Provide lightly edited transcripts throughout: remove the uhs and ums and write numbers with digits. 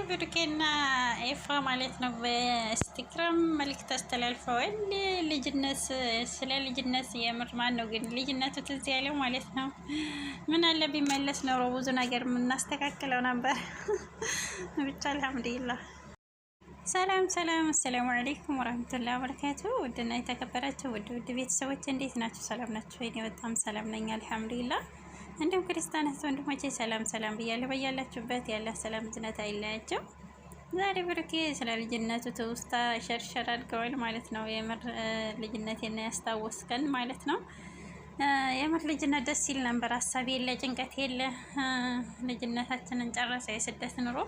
ብሩኬና ኤፋ ማለት ነው በኢንስታግራም መልእክት አስተላልፈዋል። ልጅነት ስለ ልጅነት የምር ማን ነው ግን ልጅነቱ ትዝ ያለው ማለት ነው። ምን አለ ቢመለስ ኖሮ ብዙ ነገር የምናስተካክለው ነበር። ብቻ አልሐምዱሊላህ። ሰላም ሰላም፣ አሰላሙ አለይኩም ወራህመቱላሂ ወበረካቱ። ውድና የተከበራችሁ ውድ ቤተሰቦች እንዴት ናችሁ? ሰላም ናችሁ? እኔ በጣም ሰላም ነኝ አልሐምዱሊላህ። እንዲሁም ክርስቲያን ወንድሞቼ ሰላም ሰላም ብያለሁ። በያላችሁበት ያለ ሰላም ዝነት አይለያቸው። ዛሬ ብሩኬ ስለ ልጅነቱ ትውስታ ሸርሸር አድርገዋል ማለት ነው። የምር ልጅነቴን ያስታወስከን ማለት ነው። የምር ልጅነት ደስ ይል ነበር። ሀሳብ የለ ጭንቀት የለ። ልጅነታችንን ጨረሰ የስደት ኑሮ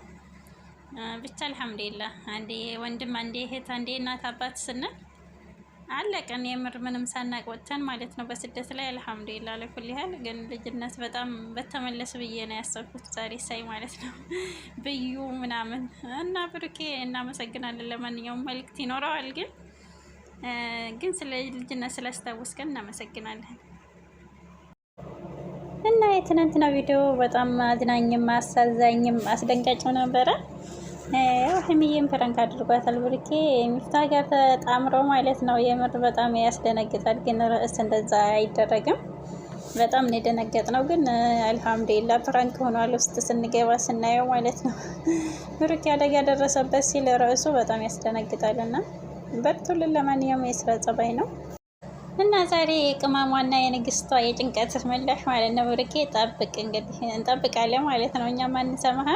ብቻ አልሐምዱሊላህ። አንዴ ወንድም አንዴ እህት አንዴ እናት አባት ስንል አለቀን። የምር ምንም ሳናቅ ወጥተን ማለት ነው በስደት ላይ አልሐምዱሊላህ። ለኩል ያህል ግን ልጅነት በጣም በተመለስ ብዬ ነው ያሰብኩት ዛሬ ሳይ ማለት ነው። ብዩ ምናምን እና ብሩኬ እናመሰግናለን። ለማንኛውም መልእክት ይኖረዋል ግን ስለ ልጅነት ስላስታወስከን እናመሰግናለን። እና የትናንትና ቪዲዮ በጣም አዝናኝም አሳዛኝም አስደንጋጭም ነበረ። ሀይሚዬም ፕራንክ አድርጓታል ብሩኬ ሚፍታ ጋር ተጣምረው ማለት ነው። የምር በጣም ያስደነግጣል። ግን ርዕስ እንደዛ አይደረግም። በጣም ነው የደነገጥነው። ግን አልሐምዱሊላህ ፕራንክ ሆኗል። ውስጥ ስንገባ ስናየው ማለት ነው ብሩኬ አደጋ ደረሰበት ሲል ርዕሱ በጣም ያስደነግጣልና በርቱልን። ለማንኛውም የስራ ጸባይ ነው። እና ዛሬ የቅመሟና የንግስቷ የጭንቀት ምላሽ ማለት ነው። ብሩኬ ጠብቅ እንግዲህ እንጠብቃለን ማለት ነው። እኛም አንሰማህ።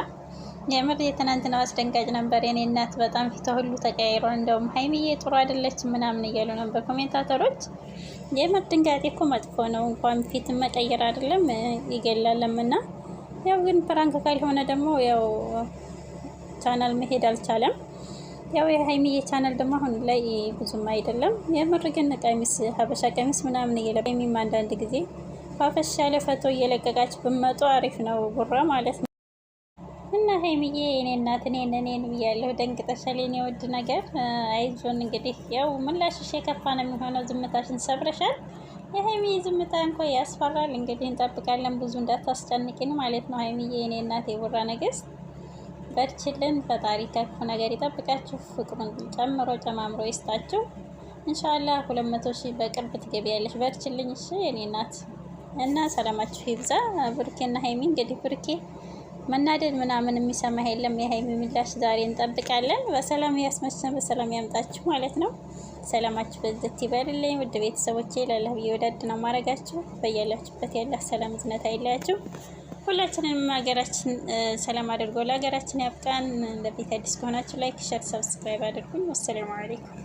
የምር የትናንትናው አስደንጋጭ ነበር። የኔ እናት በጣም ፊቷ ሁሉ ተቀያይሯል። እንደውም ሀይሚዬ ጥሩ አይደለችም ምናምን እያሉ ነበር ኮሜንታተሮች። የምር ድንጋጤ እኮ መጥፎ ነው። እንኳን ፊት መቀየር አይደለም ይገላለምና ያው ግን ፕራንክ ካልሆነ ደግሞ ያው ቻናል መሄድ አልቻለም። ያው የሀይሚዬ ቻናል ደግሞ አሁን ላይ ብዙም አይደለም። የምር ግን ቀሚስ ሀበሻ ቀሚስ ምናምን እየለበሚም አንዳንድ ጊዜ ፋፈሽ ያለ ፈቶ እየለቀቃች ብመጡ አሪፍ ነው ቡራ ማለት ነው። እና ሀይሚዬ እኔ እናት እኔን ብያለሁ። ደንግጠሻል የኔ ውድ ነገር። አይዞን እንግዲህ ያው ምላሽሽ የከፋ ነው የሚሆነው። ዝምታሽን ሰብረሻል። የሀይሚዬ ዝምታ እንኳ ያስፈራል። እንግዲህ እንጠብቃለን። ብዙ እንዳታስጨንቂን ማለት ነው ሀይሚዬ እኔ እናት የቡራ ነገስት። በርችልን። ፈጣሪ ከክፉ ነገር ይጠብቃችሁ። ፍቅሩን ጨምሮ ጨማምሮ ይስጣችሁ። ኢንሻአላህ 200 ሺህ በቅርብ ትገቢያለሽ። በርችልኝ እሺ የኔ እናት። እና ሰላማችሁ ይብዛ። ብሩኬና ሀይሚ እንግዲህ ብሩኬ መናደድ ምናምን የሚሰማ የለም። የሀይሚ ምላሽ ዛሬ እንጠብቃለን። በሰላም ያስመሸን በሰላም ያምጣችሁ ማለት ነው። ሰላማችሁ በዘት ይበልልኝ ውድ ቤተሰቦቼ። ለላህ ብዬ ወዳድ ነው ማረጋችሁ። በያላችሁበት ያለ ሰላም ዝነት አይለያችሁ። ሁላችንም ሀገራችን ሰላም አድርጎ ለሀገራችን ያብቃን። ለቤት አዲስ ከሆናችሁ ላይክ፣ ሼር፣ ሰብስክራይብ አድርጉኝ። ወሰላሙ አለይኩም።